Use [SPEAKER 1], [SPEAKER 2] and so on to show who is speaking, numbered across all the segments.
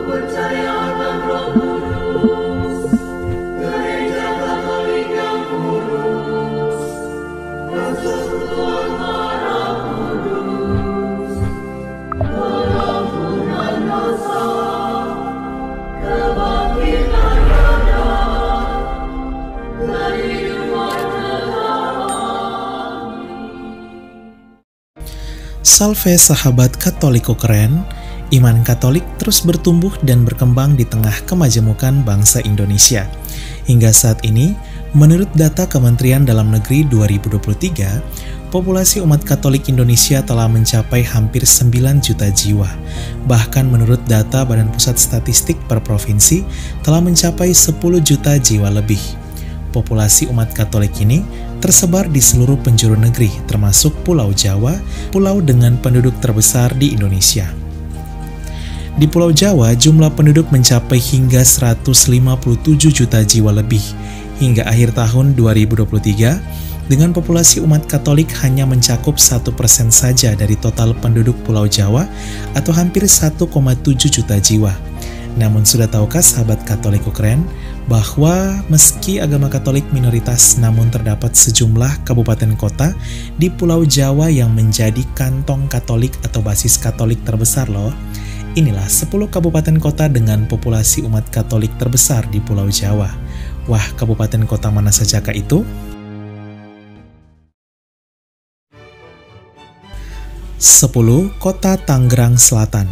[SPEAKER 1] percayakan Roh Kudus, gereja Katolik yang kudus, persekutuan darah kudus, pengampunan dosa, kebangkitan badan, dan hidup kekal.
[SPEAKER 2] Salve sahabat Katoliko keren, iman Katolik terus bertumbuh dan berkembang di tengah kemajemukan bangsa Indonesia. Hingga saat ini, menurut data Kementerian Dalam Negeri 2023, populasi umat Katolik Indonesia telah mencapai hampir 9 juta jiwa. Bahkan menurut data Badan Pusat Statistik per provinsi, telah mencapai 10 juta jiwa lebih. Populasi umat Katolik ini tersebar di seluruh penjuru negeri, termasuk Pulau Jawa, pulau dengan penduduk terbesar di Indonesia. Di Pulau Jawa, jumlah penduduk mencapai hingga 157 juta jiwa lebih. Hingga akhir tahun 2023, dengan populasi umat Katolik hanya mencakup 1% saja dari total penduduk Pulau Jawa atau hampir 1,7 juta jiwa. Namun sudah tahukah sahabat Katoliko keren, bahwa meski agama Katolik minoritas namun terdapat sejumlah kabupaten kota di Pulau Jawa yang menjadi kantong Katolik atau basis Katolik terbesar loh. Inilah 10 kabupaten kota dengan populasi umat Katolik terbesar di Pulau Jawa. Wah, kabupaten kota mana sajakah itu? 10. Kota Tangerang Selatan.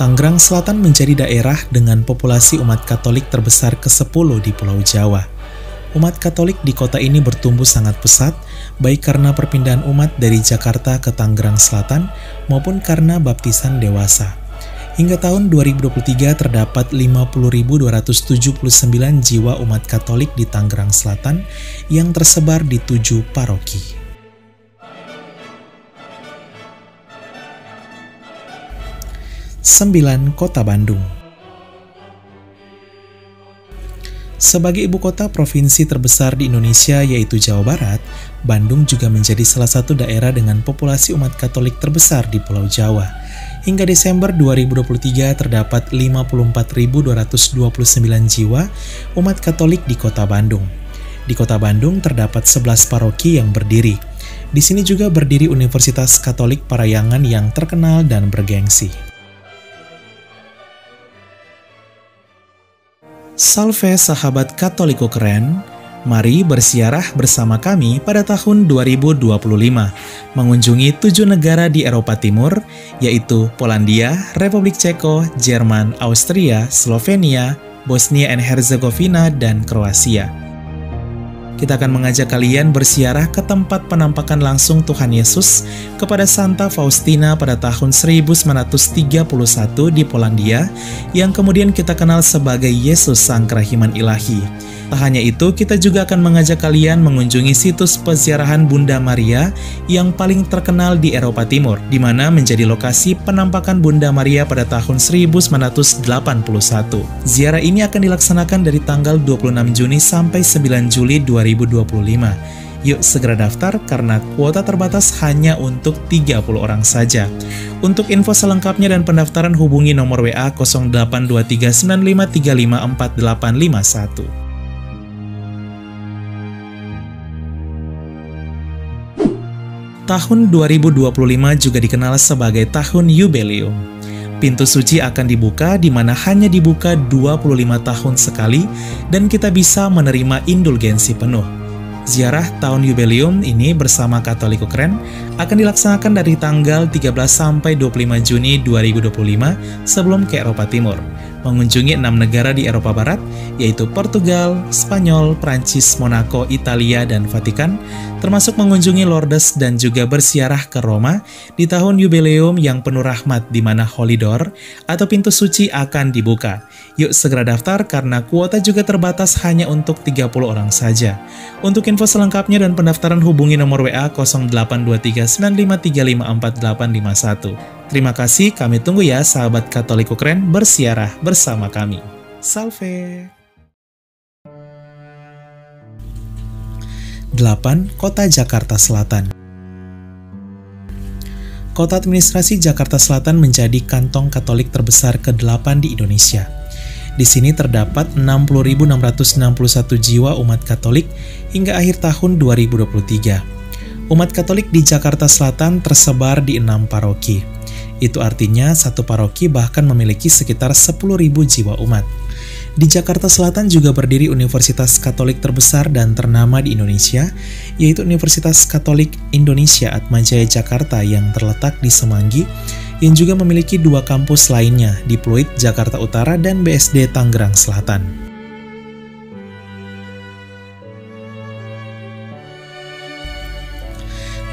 [SPEAKER 2] Tangerang Selatan menjadi daerah dengan populasi umat Katolik terbesar ke-10 di Pulau Jawa. Umat Katolik di kota ini bertumbuh sangat pesat, baik karena perpindahan umat dari Jakarta ke Tangerang Selatan maupun karena baptisan dewasa. Hingga tahun 2023 terdapat 50.279 jiwa umat Katolik di Tangerang Selatan yang tersebar di 7 paroki. 9. Kota Bandung. Sebagai ibu kota provinsi terbesar di Indonesia yaitu Jawa Barat, Bandung juga menjadi salah satu daerah dengan populasi umat Katolik terbesar di Pulau Jawa. Hingga Desember 2023 terdapat 54.229 jiwa umat Katolik di kota Bandung. Di kota Bandung terdapat 11 paroki yang berdiri. Di sini juga berdiri Universitas Katolik Parayangan yang terkenal dan bergengsi. Salve sahabat Katoliko keren, mari bersiarah bersama kami pada tahun 2025, mengunjungi 7 negara di Eropa Timur, yaitu Polandia, Republik Ceko, Jerman, Austria, Slovenia, Bosnia and Herzegovina, dan Kroasia. Kita akan mengajak kalian bersiarah ke tempat penampakan langsung Tuhan Yesus kepada Santa Faustina pada tahun 1931 di Polandia, yang kemudian kita kenal sebagai Yesus Sang Kerahiman Ilahi. Tak hanya itu, kita juga akan mengajak kalian mengunjungi situs peziarahan Bunda Maria yang paling terkenal di Eropa Timur, di mana menjadi lokasi penampakan Bunda Maria pada tahun 1981. Ziarah ini akan dilaksanakan dari tanggal 26 Juni sampai 9 Juli 2025. Yuk segera daftar karena kuota terbatas hanya untuk 30 orang saja. Untuk info selengkapnya dan pendaftaran hubungi nomor WA 082395354851. Tahun 2025 juga dikenal sebagai tahun Yubeleum. Pintu suci akan dibuka di mana hanya dibuka 25 tahun sekali dan kita bisa menerima indulgensi penuh. Ziarah tahun Yubeleum ini bersama Katoliko Keren akan dilaksanakan dari tanggal 13 sampai 25 Juni 2025 sebelum ke Eropa Timur, mengunjungi 6 negara di Eropa Barat, yaitu Portugal, Spanyol, Prancis, Monaco, Italia, dan Vatikan, termasuk mengunjungi Lourdes dan juga bersiarah ke Roma di tahun Yubeleum yang penuh rahmat di mana Holy Door atau pintu suci akan dibuka. Yuk segera daftar karena kuota juga terbatas hanya untuk 30 orang saja. Untuk info selengkapnya dan pendaftaran hubungi nomor WA 082395354851. Terima kasih, kami tunggu ya sahabat Katoliko Keren bersiarah bersama kami. Salve! 8. Kota Jakarta Selatan. Kota administrasi Jakarta Selatan menjadi kantong Katolik terbesar ke-8 di Indonesia. Di sini terdapat 60.661 jiwa umat Katolik hingga akhir tahun 2023. Umat Katolik di Jakarta Selatan tersebar di 6 paroki. Itu artinya satu paroki bahkan memiliki sekitar 10.000 jiwa umat. Di Jakarta Selatan juga berdiri Universitas Katolik terbesar dan ternama di Indonesia, yaitu Universitas Katolik Indonesia Atmajaya Jakarta yang terletak di Semanggi, yang juga memiliki 2 kampus lainnya di Pluit, Jakarta Utara, dan BSD Tangerang Selatan.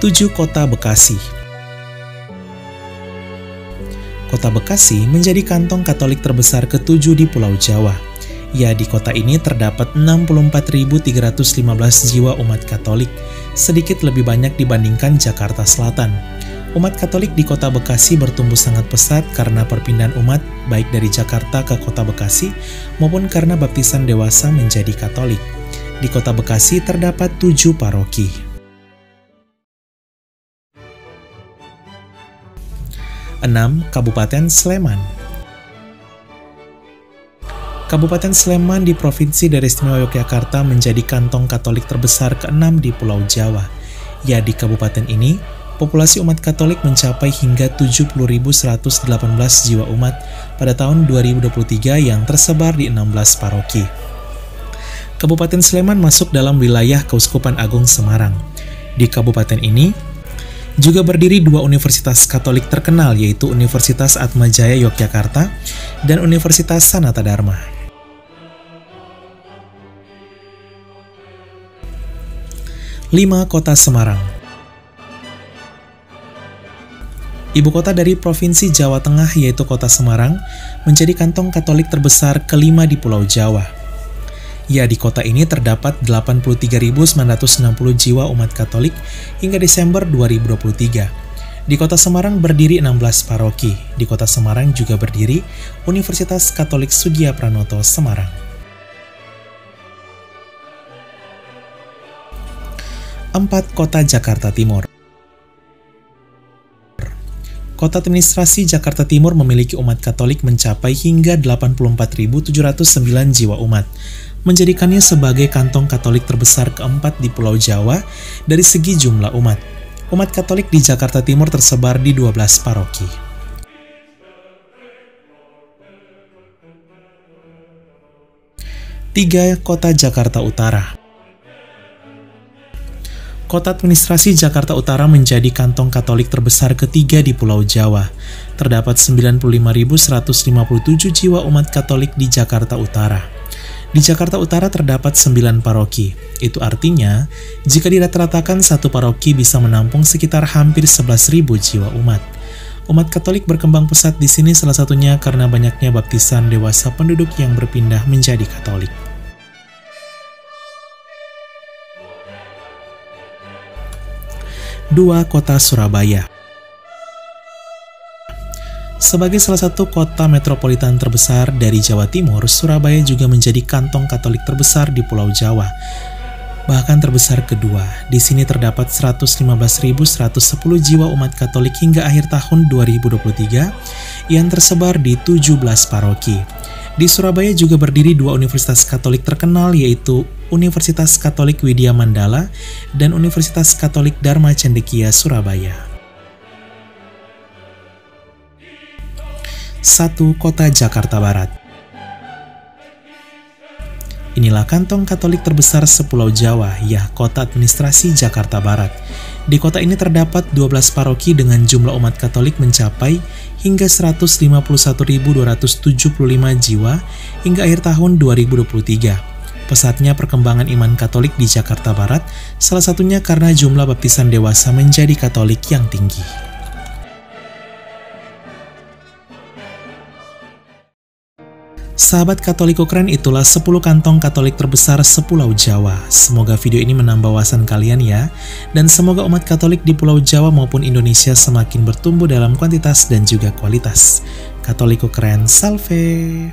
[SPEAKER 2] Tujuh, Kota Bekasi. Kota Bekasi menjadi kantong Katolik terbesar ke-7 di Pulau Jawa. Ya, di kota ini terdapat 64.315 jiwa umat Katolik, sedikit lebih banyak dibandingkan Jakarta Selatan. Umat Katolik di Kota Bekasi bertumbuh sangat pesat karena perpindahan umat baik dari Jakarta ke Kota Bekasi maupun karena baptisan dewasa menjadi Katolik. Di Kota Bekasi terdapat 7 paroki. 6. Kabupaten Sleman. Kabupaten Sleman di Provinsi Daerah Istimewa Yogyakarta menjadi kantong Katolik terbesar ke-6 di Pulau Jawa. Ya, di kabupaten ini, populasi umat Katolik mencapai hingga 70.118 jiwa umat pada tahun 2023 yang tersebar di 16 paroki. Kabupaten Sleman masuk dalam wilayah Keuskupan Agung Semarang. Di kabupaten ini juga berdiri 2 universitas Katolik terkenal, yaitu Universitas Atmajaya Yogyakarta dan Universitas Sanata Dharma. 5. Kota Semarang. Ibu kota dari Provinsi Jawa Tengah yaitu Kota Semarang menjadi kantong Katolik terbesar ke-5 di Pulau Jawa. Ya, di kota ini terdapat 83.960 jiwa umat Katolik hingga Desember 2023. Di Kota Semarang berdiri 16 paroki. Di Kota Semarang juga berdiri Universitas Katolik Sugiya Pranoto Semarang. 4. Kota Jakarta Timur. Kota administrasi Jakarta Timur memiliki umat Katolik mencapai hingga 84.709 jiwa umat, menjadikannya sebagai kantong Katolik terbesar ke-4 di Pulau Jawa dari segi jumlah umat. Umat Katolik di Jakarta Timur tersebar di 12 paroki. 3. Kota Jakarta Utara. Kota administrasi Jakarta Utara menjadi kantong Katolik terbesar ke-3 di Pulau Jawa. Terdapat 95.157 jiwa umat Katolik di Jakarta Utara. Di Jakarta Utara terdapat 9 paroki. Itu artinya, jika dirata-ratakan satu paroki bisa menampung sekitar hampir 11.000 jiwa umat. Umat Katolik berkembang pesat di sini salah satunya karena banyaknya baptisan dewasa penduduk yang berpindah menjadi Katolik. 2. Kota Surabaya. Sebagai salah satu kota metropolitan terbesar dari Jawa Timur, Surabaya juga menjadi kantong Katolik terbesar di Pulau Jawa, bahkan terbesar kedua. Di sini terdapat 115.110 jiwa umat Katolik hingga akhir tahun 2023 yang tersebar di 17 paroki. Di Surabaya juga berdiri 2 universitas Katolik terkenal, yaitu Universitas Katolik Widya Mandala dan Universitas Katolik Dharma Cendekia Surabaya. 1. Kota Jakarta Barat. Inilah kantong Katolik terbesar sepulau Jawa, ya Kota Administrasi Jakarta Barat. Di kota ini terdapat 12 paroki dengan jumlah umat Katolik mencapai hingga 151.275 jiwa hingga akhir tahun 2023. Pesatnya perkembangan iman Katolik di Jakarta Barat, salah satunya karena jumlah baptisan dewasa menjadi Katolik yang tinggi. Sahabat Katoliko Keren, itulah 10 kantong Katolik terbesar sepulau Jawa. Semoga video ini menambah wawasan kalian ya, dan semoga umat Katolik di Pulau Jawa maupun Indonesia semakin bertumbuh dalam kuantitas dan juga kualitas. Katoliko Keren, salve!